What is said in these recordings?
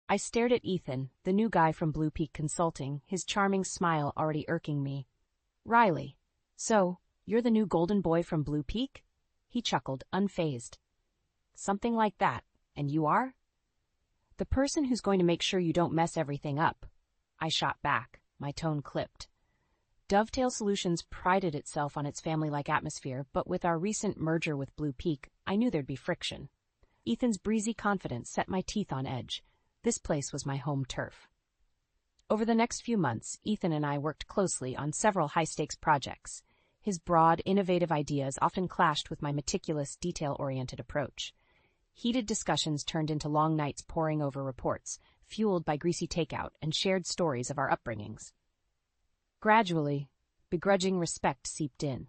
I stared at Ethan, the new guy from Blue Peak Consulting, his charming smile already irking me. Riley. So, you're the new golden boy from Blue Peak? He chuckled, unfazed. Something like that. And you are? The person who's going to make sure you don't mess everything up. I shot back, my tone clipped. Dovetail Solutions prided itself on its family-like atmosphere, but with our recent merger with Blue Peak, I knew there'd be friction. Ethan's breezy confidence set my teeth on edge. This place was my home turf. Over the next few months, Ethan and I worked closely on several high-stakes projects. His broad, innovative ideas often clashed with my meticulous, detail-oriented approach. Heated discussions turned into long nights poring over reports, fueled by greasy takeout and shared stories of our upbringings. Gradually, begrudging respect seeped in.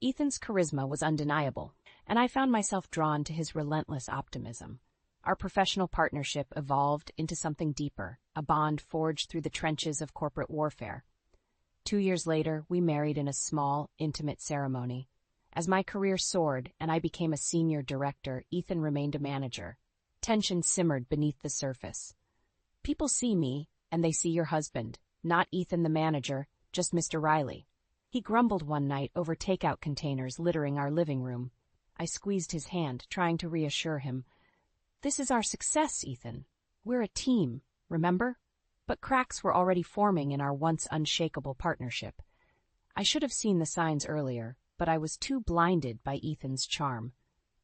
Ethan's charisma was undeniable, and I found myself drawn to his relentless optimism. Our professional partnership evolved into something deeper, a bond forged through the trenches of corporate warfare. 2 years later, we married in a small, intimate ceremony. As my career soared and I became a senior director, Ethan remained a manager. Tension simmered beneath the surface. People see me, and they see your husband. Not Ethan the manager, just Mr. Riley. He grumbled one night over takeout containers littering our living room. I squeezed his hand, trying to reassure him. This is our success, Ethan. We're a team, remember? But cracks were already forming in our once unshakable partnership. I should have seen the signs earlier, but I was too blinded by Ethan's charm.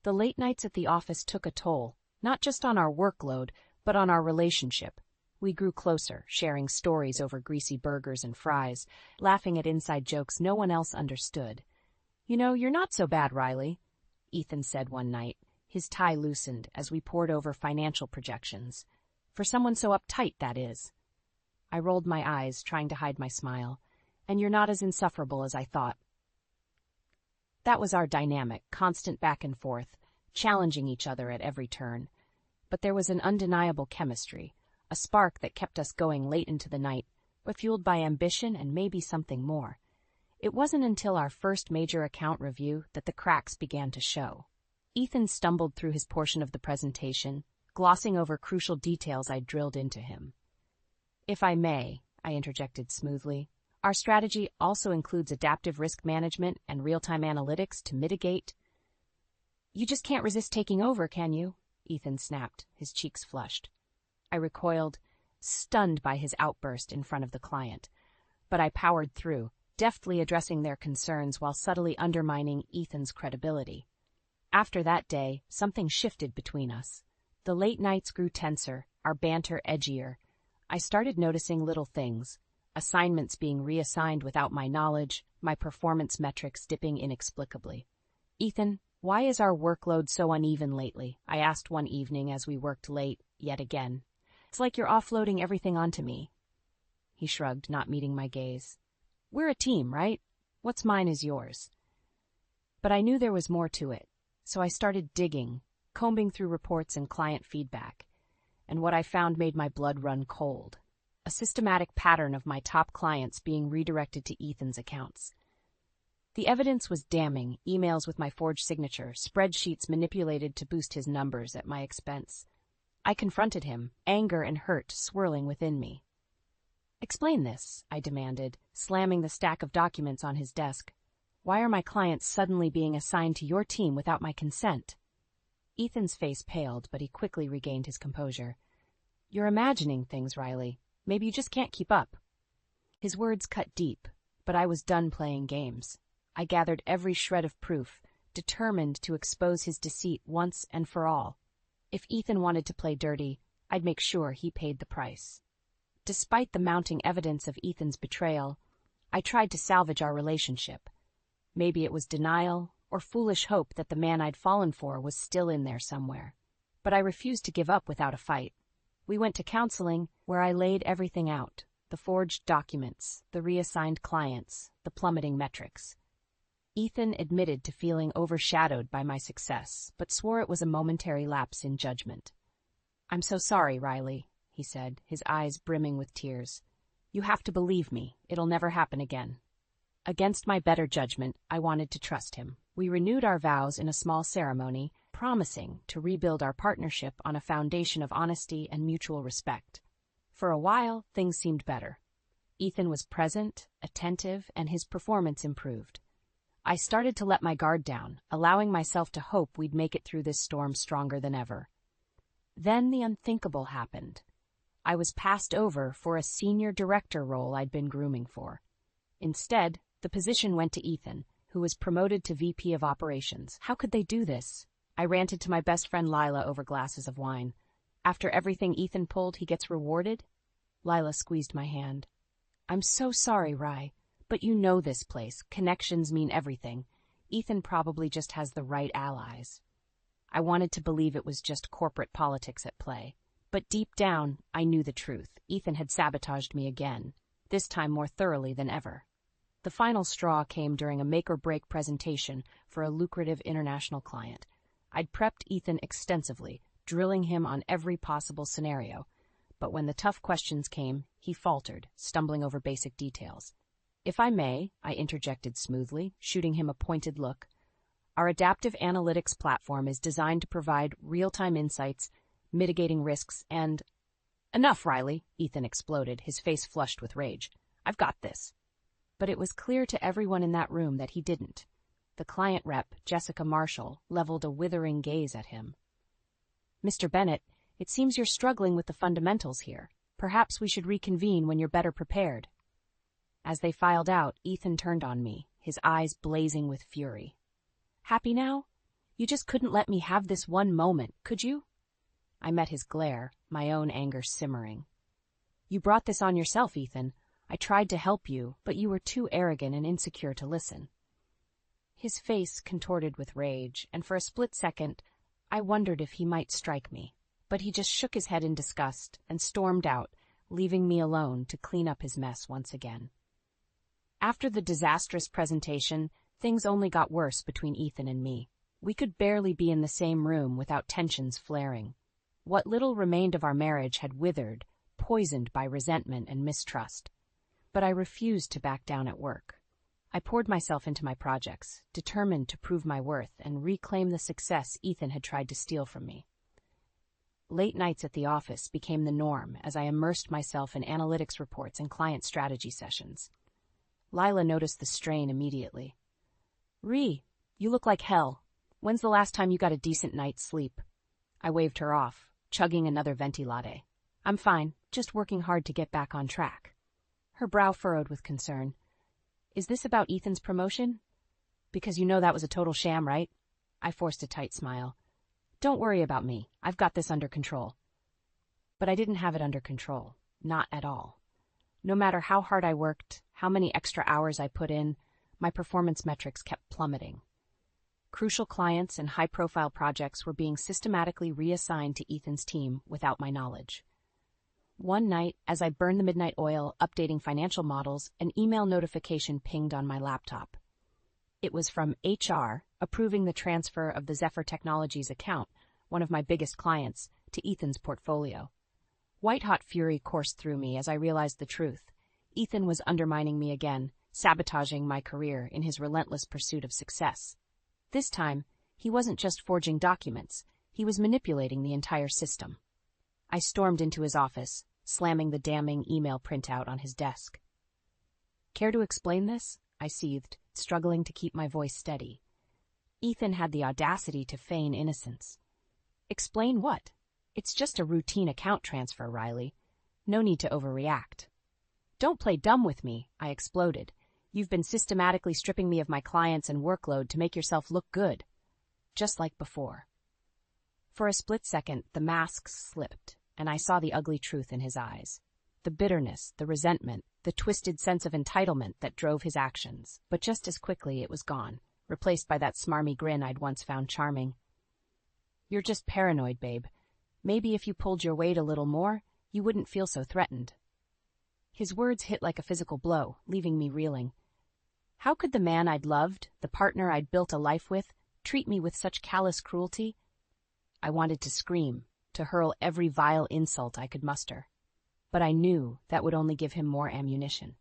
The late nights at the office took a toll, not just on our workload, but on our relationship. We grew closer, sharing stories over greasy burgers and fries, laughing at inside jokes no one else understood. You know, you're not so bad, Riley, Ethan said one night. His tie loosened as we pored over financial projections. For someone so uptight, that is. I rolled my eyes, trying to hide my smile. And you're not as insufferable as I thought. That was our dynamic, constant back and forth, challenging each other at every turn. But there was an undeniable chemistry, a spark that kept us going late into the night, but fueled by ambition and maybe something more. It wasn't until our first major account review that the cracks began to show. Ethan stumbled through his portion of the presentation, glossing over crucial details I'd drilled into him. If I may, I interjected smoothly, our strategy also includes adaptive risk management and real-time analytics to mitigate. You just can't resist taking over, can you? Ethan snapped, his cheeks flushed. I recoiled, stunned by his outburst in front of the client. But I powered through, deftly addressing their concerns while subtly undermining Ethan's credibility. After that day, something shifted between us. The late nights grew tenser, our banter edgier. I started noticing little things, assignments being reassigned without my knowledge, my performance metrics dipping inexplicably. Ethan, why is our workload so uneven lately? I asked one evening as we worked late, yet again. It's like you're offloading everything onto me. He shrugged, not meeting my gaze. We're a team, right? What's mine is yours. But I knew there was more to it, so I started digging, combing through reports and client feedback. And what I found made my blood run cold. A systematic pattern of my top clients being redirected to Ethan's accounts. The evidence was damning, emails with my forged signature, spreadsheets manipulated to boost his numbers at my expense. I confronted him, anger and hurt swirling within me. Explain this, I demanded, slamming the stack of documents on his desk. Why are my clients suddenly being assigned to your team without my consent? Ethan's face paled, but he quickly regained his composure. You're imagining things, Riley. Maybe you just can't keep up. His words cut deep, but I was done playing games. I gathered every shred of proof, determined to expose his deceit once and for all. If Ethan wanted to play dirty, I'd make sure he paid the price. Despite the mounting evidence of Ethan's betrayal, I tried to salvage our relationship. Maybe it was denial or foolish hope that the man I'd fallen for was still in there somewhere. But I refused to give up without a fight. We went to counseling, where I laid everything out, the forged documents, the reassigned clients, the plummeting metrics. Ethan admitted to feeling overshadowed by my success, but swore it was a momentary lapse in judgment. I'm so sorry, Riley, he said, his eyes brimming with tears. You have to believe me. It'll never happen again. Against my better judgment, I wanted to trust him. We renewed our vows in a small ceremony, promising to rebuild our partnership on a foundation of honesty and mutual respect. For a while, things seemed better. Ethan was present, attentive, and his performance improved. I started to let my guard down, allowing myself to hope we'd make it through this storm stronger than ever. Then the unthinkable happened. I was passed over for a senior director role I'd been grooming for. Instead, the position went to Ethan, who was promoted to VP of Operations. How could they do this? I ranted to my best friend Lila over glasses of wine. After everything Ethan pulled, he gets rewarded? Lila squeezed my hand. I'm so sorry, Rye, but you know this place. Connections mean everything. Ethan probably just has the right allies. I wanted to believe it was just corporate politics at play. But deep down, I knew the truth. Ethan had sabotaged me again, this time more thoroughly than ever. The final straw came during a make-or-break presentation for a lucrative international client. I'd prepped Ethan extensively, drilling him on every possible scenario. But when the tough questions came, he faltered, stumbling over basic details. If I may, I interjected smoothly, shooting him a pointed look. Our adaptive analytics platform is designed to provide real-time insights, mitigating risks, and... Enough, Riley, Ethan exploded, his face flushed with rage. I've got this. But it was clear to everyone in that room that he didn't. The client rep, Jessica Marshall, leveled a withering gaze at him. Mr. Bennett, it seems you're struggling with the fundamentals here. Perhaps we should reconvene when you're better prepared. As they filed out, Ethan turned on me, his eyes blazing with fury. Happy now? You just couldn't let me have this one moment, could you? I met his glare, my own anger simmering. You brought this on yourself, Ethan. I tried to help you, but you were too arrogant and insecure to listen. His face contorted with rage, and for a split second, I wondered if he might strike me. But he just shook his head in disgust and stormed out, leaving me alone to clean up his mess once again. After the disastrous presentation, things only got worse between Ethan and me. We could barely be in the same room without tensions flaring. What little remained of our marriage had withered, poisoned by resentment and mistrust. But I refused to back down at work. I poured myself into my projects, determined to prove my worth and reclaim the success Ethan had tried to steal from me. Late nights at the office became the norm as I immersed myself in analytics reports and client strategy sessions. Lila noticed the strain immediately. "Ree, you look like hell. When's the last time you got a decent night's sleep?" I waved her off, chugging another venti latte. "I'm fine, just working hard to get back on track." Her brow furrowed with concern. "Is this about Ethan's promotion? Because you know that was a total sham, right?" I forced a tight smile. "Don't worry about me. I've got this under control." But I didn't have it under control. Not at all. No matter how hard I worked, how many extra hours I put in, my performance metrics kept plummeting. Crucial clients and high-profile projects were being systematically reassigned to Ethan's team without my knowledge. One night, as I burned the midnight oil updating financial models, an email notification pinged on my laptop. It was from HR, approving the transfer of the Zephyr Technologies account, one of my biggest clients, to Ethan's portfolio. White-hot fury coursed through me as I realized the truth. Ethan was undermining me again, sabotaging my career in his relentless pursuit of success. This time, he wasn't just forging documents, he was manipulating the entire system. I stormed into his office, slamming the damning email printout on his desk. "Care to explain this?" I seethed, struggling to keep my voice steady. Ethan had the audacity to feign innocence. "Explain what? It's just a routine account transfer, Riley. No need to overreact." "Don't play dumb with me," I exploded. "You've been systematically stripping me of my clients and workload to make yourself look good." Just like before. For a split second, the mask slipped, and I saw the ugly truth in his eyes. The bitterness, the resentment, the twisted sense of entitlement that drove his actions. But just as quickly it was gone, replaced by that smarmy grin I'd once found charming. "You're just paranoid, babe. Maybe if you pulled your weight a little more, you wouldn't feel so threatened." His words hit like a physical blow, leaving me reeling. How could the man I'd loved, the partner I'd built a life with, treat me with such callous cruelty? I wanted to scream, to hurl every vile insult I could muster. But I knew that would only give him more ammunition.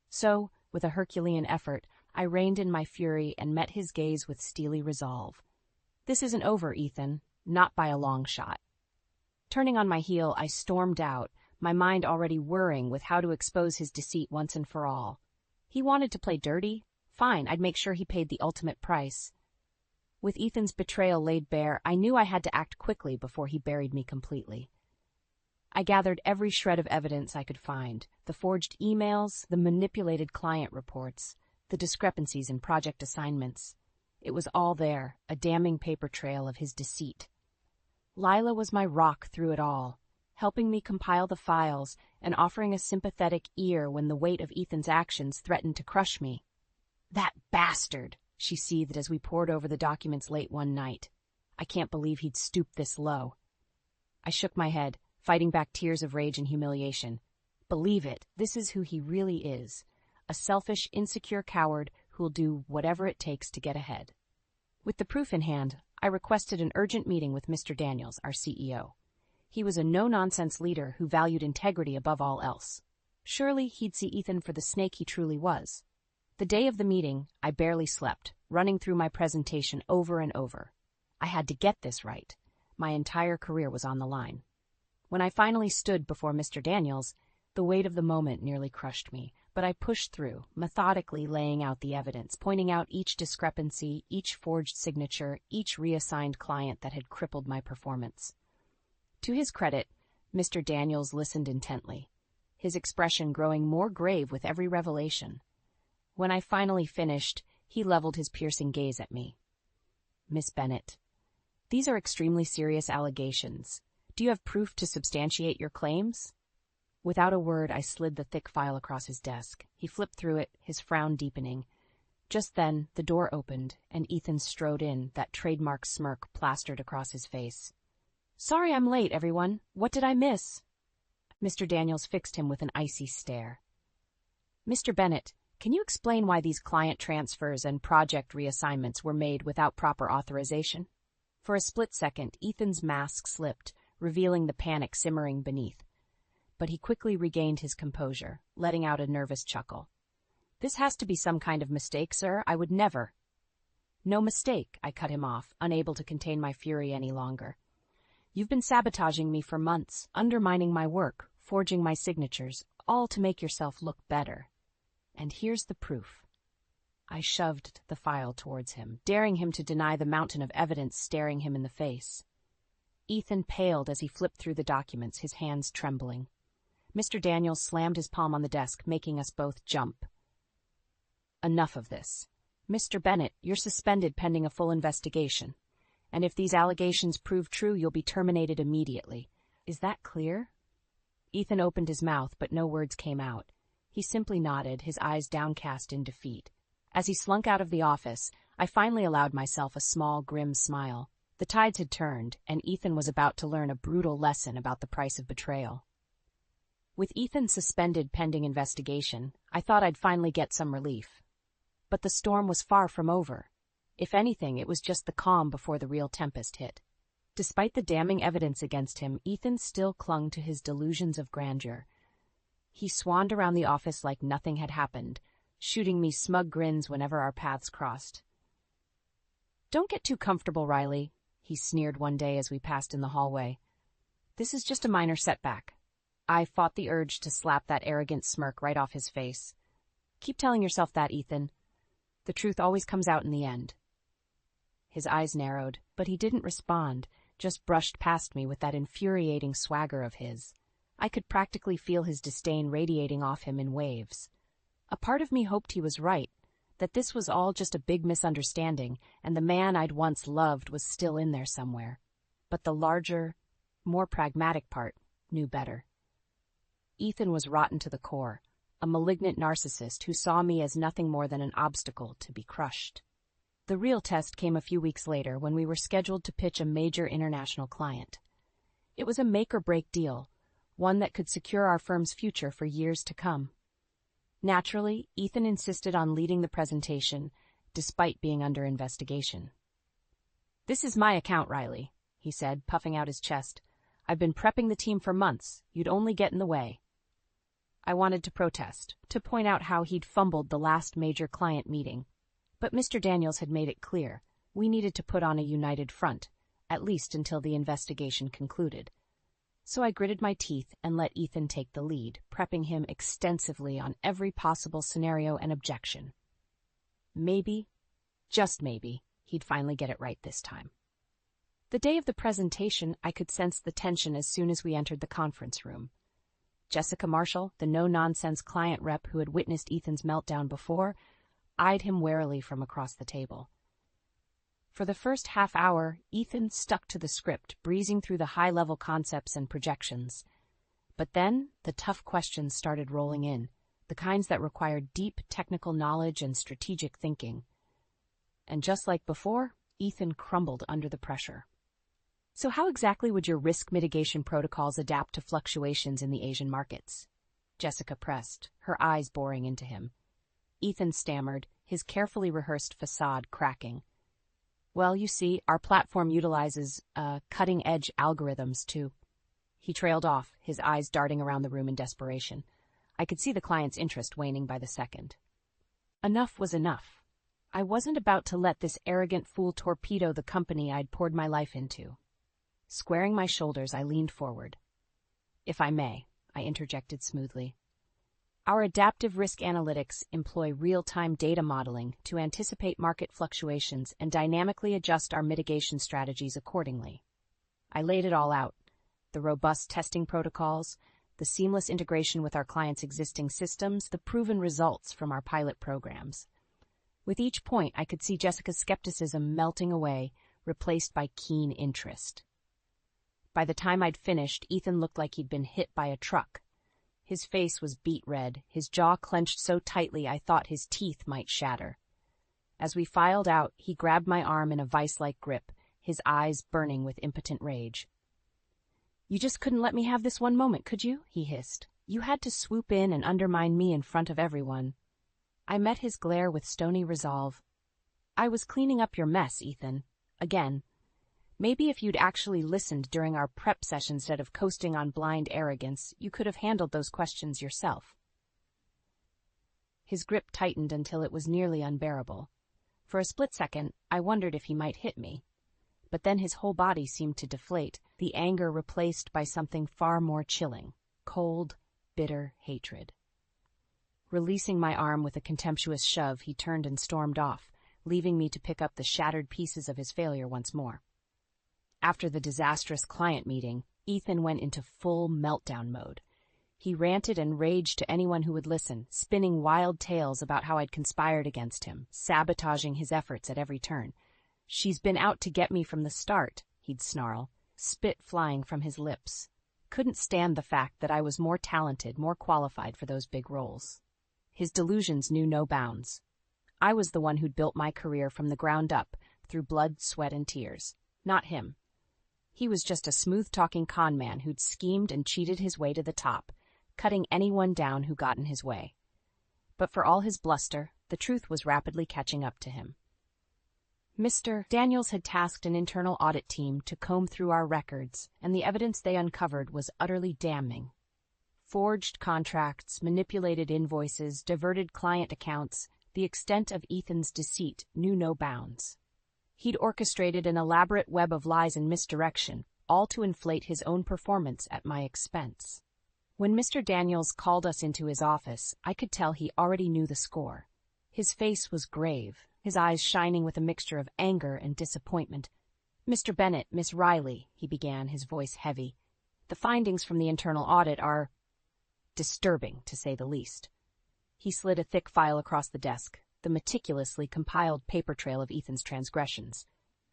So, with a Herculean effort, I reined in my fury and met his gaze with steely resolve. This isn't over, Ethan. Not by a long shot. Turning on my heel, I stormed out, my mind already whirring with how to expose his deceit once and for all. He wanted to play dirty? Fine, I'd make sure he paid the ultimate price. With Ethan's betrayal laid bare, I knew I had to act quickly before he buried me completely. I gathered every shred of evidence I could find, the forged emails, the manipulated client reports, the discrepancies in project assignments. It was all there, a damning paper trail of his deceit. Lila was my rock through it all, helping me compile the files and offering a sympathetic ear when the weight of Ethan's actions threatened to crush me. "That bastard!" she seethed as we pored over the documents late one night. "I can't believe he'd stoop this low." I shook my head, fighting back tears of rage and humiliation. Believe it, this is who he really is. A selfish, insecure coward who'll do whatever it takes to get ahead. With the proof in hand, I requested an urgent meeting with Mr. Daniels, our CEO. He was a no-nonsense leader who valued integrity above all else. Surely he'd see Ethan for the snake he truly was. The day of the meeting, I barely slept, running through my presentation over and over. I had to get this right. My entire career was on the line. When I finally stood before Mr. Daniels, the weight of the moment nearly crushed me, but I pushed through, methodically laying out the evidence, pointing out each discrepancy, each forged signature, each reassigned client that had crippled my performance. To his credit, Mr. Daniels listened intently, his expression growing more grave with every revelation. When I finally finished, he leveled his piercing gaze at me. "Miss Bennett, these are extremely serious allegations. Do you have proof to substantiate your claims?" Without a word, I slid the thick file across his desk. He flipped through it, his frown deepening. Just then, the door opened, and Ethan strode in, that trademark smirk plastered across his face. "Sorry I'm late, everyone. What did I miss?" Mr. Daniels fixed him with an icy stare. "Mr. Bennett, can you explain why these client transfers and project reassignments were made without proper authorization?" For a split second, Ethan's mask slipped, revealing the panic simmering beneath. But he quickly regained his composure, letting out a nervous chuckle. "This has to be some kind of mistake, sir. I would never." "No mistake," I cut him off, unable to contain my fury any longer. "You've been sabotaging me for months, undermining my work, forging my signatures, all to make yourself look better. And here's the proof." I shoved the file towards him, daring him to deny the mountain of evidence staring him in the face. Ethan paled as he flipped through the documents, his hands trembling. Mr. Daniels slammed his palm on the desk, making us both jump. "Enough of this. Mr. Bennett, you're suspended pending a full investigation. And if these allegations prove true, you'll be terminated immediately. Is that clear?" Ethan opened his mouth, but no words came out. He simply nodded, his eyes downcast in defeat. As he slunk out of the office, I finally allowed myself a small, grim smile. The tides had turned, and Ethan was about to learn a brutal lesson about the price of betrayal. With Ethan suspended pending investigation, I thought I'd finally get some relief. But the storm was far from over. If anything, it was just the calm before the real tempest hit. Despite the damning evidence against him, Ethan still clung to his delusions of grandeur. He swanned around the office like nothing had happened, shooting me smug grins whenever our paths crossed. "Don't get too comfortable, Riley," he sneered one day as we passed in the hallway. "This is just a minor setback." I fought the urge to slap that arrogant smirk right off his face. "Keep telling yourself that, Ethan. The truth always comes out in the end." His eyes narrowed, but he didn't respond, just brushed past me with that infuriating swagger of his. I could practically feel his disdain radiating off him in waves. A part of me hoped he was right, that this was all just a big misunderstanding, and the man I'd once loved was still in there somewhere. But the larger, more pragmatic part knew better. Ethan was rotten to the core, a malignant narcissist who saw me as nothing more than an obstacle to be crushed. The real test came a few weeks later when we were scheduled to pitch a major international client. It was a make-or-break deal, one that could secure our firm's future for years to come. Naturally, Ethan insisted on leading the presentation, despite being under investigation. "This is my account, Riley," he said, puffing out his chest. "I've been prepping the team for months. You'd only get in the way." I wanted to protest, to point out how he'd fumbled the last major client meeting. But Mr. Daniels had made it clear, We needed to put on a united front, at least until the investigation concluded. So I gritted my teeth and let Ethan take the lead, prepping him extensively on every possible scenario and objection. Maybe, just maybe, he'd finally get it right this time. The day of the presentation, I could sense the tension as soon as we entered the conference room. Jessica Marshall, the no-nonsense client rep who had witnessed Ethan's meltdown before, eyed him warily from across the table. For the first half hour, Ethan stuck to the script, breezing through the high-level concepts and projections. But then, the tough questions started rolling in, the kinds that required deep technical knowledge and strategic thinking. And just like before, Ethan crumbled under the pressure. So how exactly would your risk mitigation protocols adapt to fluctuations in the Asian markets? Jessica pressed, her eyes boring into him. Ethan stammered, his carefully rehearsed facade cracking. Well, you see, our platform utilizes cutting-edge algorithms too. He trailed off, his eyes darting around the room in desperation. I could see the client's interest waning by the second. Enough was enough. I wasn't about to let this arrogant fool torpedo the company I'd poured my life into. Squaring my shoulders, I leaned forward. If I may, I interjected smoothly. Our adaptive risk analytics employ real-time data modeling to anticipate market fluctuations and dynamically adjust our mitigation strategies accordingly. I laid it all out, the robust testing protocols, the seamless integration with our clients' existing systems, the proven results from our pilot programs. With each point, I could see Jessica's skepticism melting away, replaced by keen interest. By the time I'd finished, Ethan looked like he'd been hit by a truck. His face was beet red, his jaw clenched so tightly I thought his teeth might shatter. As we filed out, he grabbed my arm in a vice-like grip, his eyes burning with impotent rage. "You just couldn't let me have this one moment, could you?" he hissed. "You had to swoop in and undermine me in front of everyone." I met his glare with stony resolve. "I was cleaning up your mess, Ethan. Again. Maybe if you'd actually listened during our prep session instead of coasting on blind arrogance, you could have handled those questions yourself." His grip tightened until it was nearly unbearable. For a split second, I wondered if he might hit me. But then his whole body seemed to deflate, the anger replaced by something far more chilling, cold, bitter hatred. Releasing my arm with a contemptuous shove, he turned and stormed off, leaving me to pick up the shattered pieces of his failure once more. After the disastrous client meeting, Ethan went into full meltdown mode. He ranted and raged to anyone who would listen, spinning wild tales about how I'd conspired against him, sabotaging his efforts at every turn. "She's been out to get me from the start," he'd snarl, spit flying from his lips. Couldn't stand the fact that I was more talented, more qualified for those big roles. His delusions knew no bounds. I was the one who'd built my career from the ground up, through blood, sweat, and tears. Not him. He was just a smooth-talking con man who'd schemed and cheated his way to the top, cutting anyone down who got in his way. But for all his bluster, the truth was rapidly catching up to him. Mr. Daniels had tasked an internal audit team to comb through our records, and the evidence they uncovered was utterly damning. Forged contracts, manipulated invoices, diverted client accounts, the extent of Ethan's deceit knew no bounds. He'd orchestrated an elaborate web of lies and misdirection, all to inflate his own performance at my expense. When Mr. Daniels called us into his office, I could tell he already knew the score. His face was grave, his eyes shining with a mixture of anger and disappointment. "Mr. Bennett, Miss Riley," he began, his voice heavy. "The findings from the internal audit are disturbing, to say the least." He slid a thick file across the desk, the meticulously compiled paper trail of Ethan's transgressions.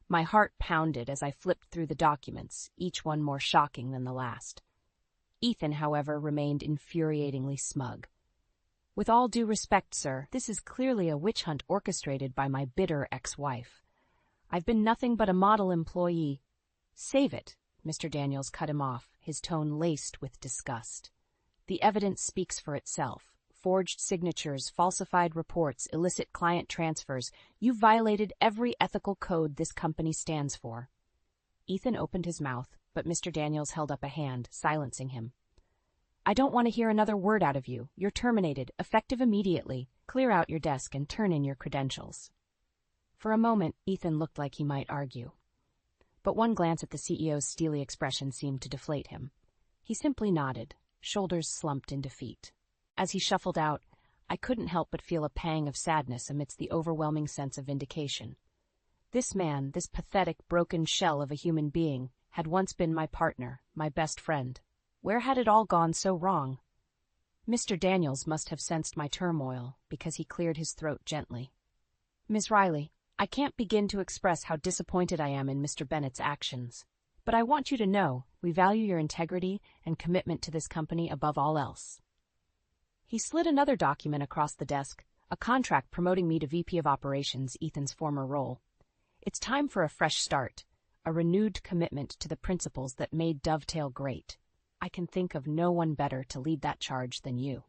My heart pounded as I flipped through the documents, each one more shocking than the last. Ethan, however, remained infuriatingly smug. "With all due respect, sir, this is clearly a witch hunt orchestrated by my bitter ex-wife. I've been nothing but a model employee." "Save it," Mr. Daniels cut him off, his tone laced with disgust. "The evidence speaks for itself. Forged signatures, falsified reports, illicit client transfers. You've violated every ethical code this company stands for." Ethan opened his mouth, but Mr. Daniels held up a hand, silencing him. "I don't want to hear another word out of you. You're terminated, effective immediately. Clear out your desk and turn in your credentials." For a moment, Ethan looked like he might argue. But one glance at the CEO's steely expression seemed to deflate him. He simply nodded, shoulders slumped in defeat. As he shuffled out, I couldn't help but feel a pang of sadness amidst the overwhelming sense of vindication. This man, this pathetic, broken shell of a human being, had once been my partner, my best friend. Where had it all gone so wrong? Mr. Daniels must have sensed my turmoil, because he cleared his throat gently. Miss Riley, I can't begin to express how disappointed I am in Mr. Bennett's actions. But I want you to know we value your integrity and commitment to this company above all else. He slid another document across the desk, a contract promoting me to VP of Operations, Ethan's former role. It's time for a fresh start, a renewed commitment to the principles that made Dovetail great. I can think of no one better to lead that charge than you.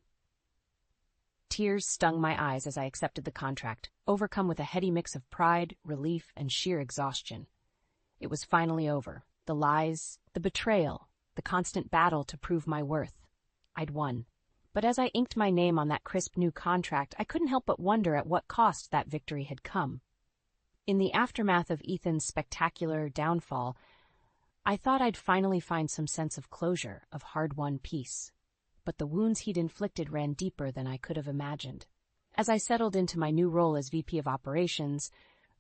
Tears stung my eyes as I accepted the contract, overcome with a heady mix of pride, relief, and sheer exhaustion. It was finally over. The lies, the betrayal, the constant battle to prove my worth. I'd won. But as I inked my name on that crisp new contract, I couldn't help but wonder at what cost that victory had come. In the aftermath of Ethan's spectacular downfall, I thought I'd finally find some sense of closure, of hard-won peace. But the wounds he'd inflicted ran deeper than I could have imagined. As I settled into my new role as VP of Operations,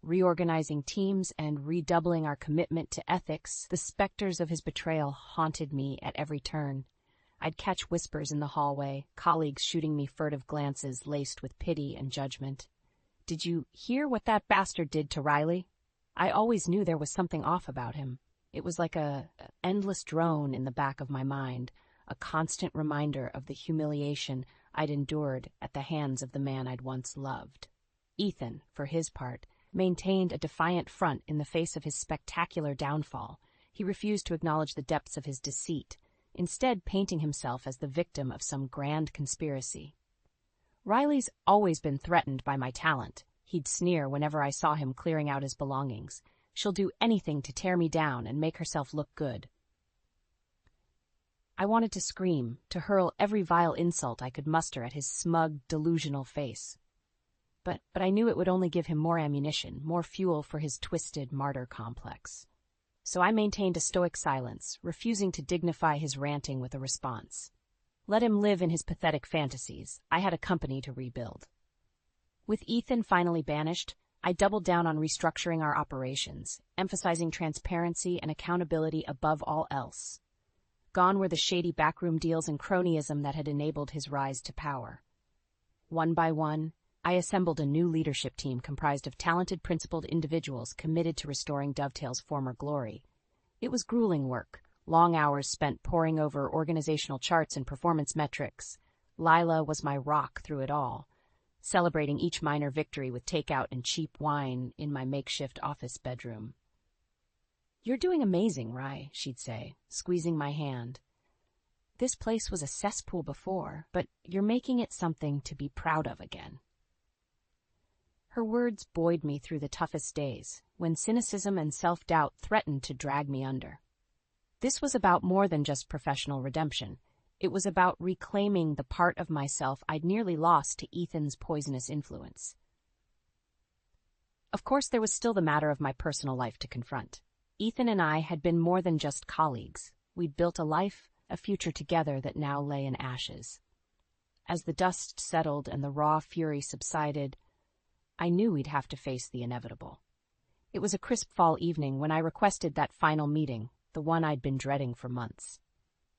reorganizing teams and redoubling our commitment to ethics, the specters of his betrayal haunted me at every turn. I'd catch whispers in the hallway, colleagues shooting me furtive glances laced with pity and judgment. Did you hear what that bastard did to Riley? I always knew there was something off about him. It was like an endless drone in the back of my mind, a constant reminder of the humiliation I'd endured at the hands of the man I'd once loved. Ethan, for his part, maintained a defiant front in the face of his spectacular downfall. He refused to acknowledge the depths of his deceit, instead painting himself as the victim of some grand conspiracy. Riley's always been threatened by my talent. He'd sneer whenever I saw him clearing out his belongings. She'll do anything to tear me down and make herself look good. I wanted to scream, to hurl every vile insult I could muster at his smug, delusional face. But I knew it would only give him more ammunition, more fuel for his twisted martyr complex. So I maintained a stoic silence, refusing to dignify his ranting with a response. Let him live in his pathetic fantasies. I had a company to rebuild. With Ethan finally banished, I doubled down on restructuring our operations, emphasizing transparency and accountability above all else. Gone were the shady backroom deals and cronyism that had enabled his rise to power. One by one, I assembled a new leadership team comprised of talented, principled individuals committed to restoring Dovetail's former glory. It was grueling work, long hours spent poring over organizational charts and performance metrics. Lila was my rock through it all, celebrating each minor victory with takeout and cheap wine in my makeshift office bedroom. "You're doing amazing, Rye," she'd say, squeezing my hand. "This place was a cesspool before, but you're making it something to be proud of again." Her words buoyed me through the toughest days, when cynicism and self-doubt threatened to drag me under. This was about more than just professional redemption. It was about reclaiming the part of myself I'd nearly lost to Ethan's poisonous influence. Of course, there was still the matter of my personal life to confront. Ethan and I had been more than just colleagues. We'd built a life, a future together that now lay in ashes. As the dust settled and the raw fury subsided, I knew we'd have to face the inevitable. It was a crisp fall evening when I requested that final meeting, the one I'd been dreading for months.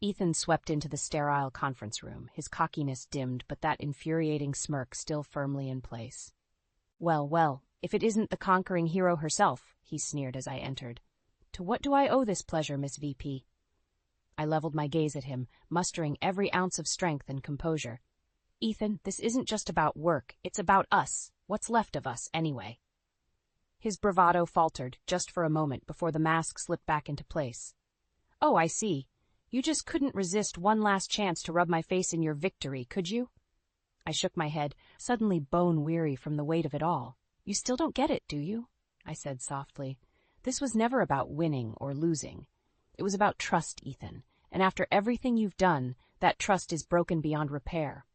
Ethan swept into the sterile conference room, his cockiness dimmed but that infuriating smirk still firmly in place. "Well, well, if it isn't the conquering hero herself," he sneered as I entered. "To what do I owe this pleasure, Miss VP?" I leveled my gaze at him, mustering every ounce of strength and composure. "Ethan, this isn't just about work, it's about us. What's left of us, anyway?" His bravado faltered, just for a moment, before the mask slipped back into place. "Oh, I see. You just couldn't resist one last chance to rub my face in your victory, could you?" I shook my head, suddenly bone-weary from the weight of it all. "You still don't get it, do you?" I said softly. "This was never about winning or losing. It was about trust, Ethan, and after everything you've done, that trust is broken beyond repair."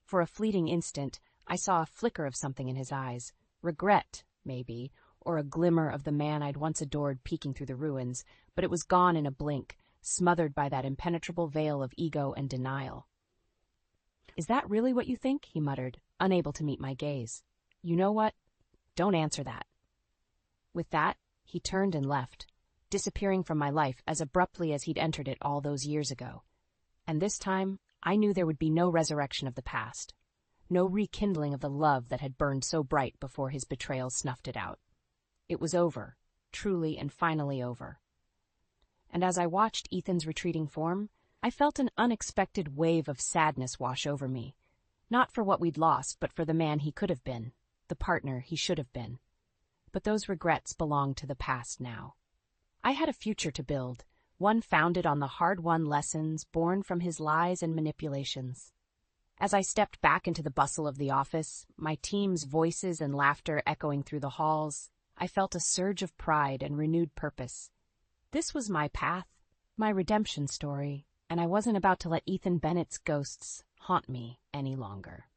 For a fleeting instant, I saw a flicker of something in his eyes, regret, maybe, or a glimmer of the man I'd once adored peeking through the ruins, but it was gone in a blink, smothered by that impenetrable veil of ego and denial. "Is that really what you think?" he muttered, unable to meet my gaze. "You know what? Don't answer that." With that, he turned and left, disappearing from my life as abruptly as he'd entered it all those years ago. And this time, I knew there would be no resurrection of the past, no rekindling of the love that had burned so bright before his betrayal snuffed it out. It was over, truly and finally over. And as I watched Ethan's retreating form, I felt an unexpected wave of sadness wash over me, not for what we'd lost, but for the man he could have been, the partner he should have been. But those regrets belonged to the past now. I had a future to build, one founded on the hard-won lessons born from his lies and manipulations. As I stepped back into the bustle of the office, my team's voices and laughter echoing through the halls, I felt a surge of pride and renewed purpose. This was my path, my redemption story, and I wasn't about to let Ethan Bennett's ghosts haunt me any longer.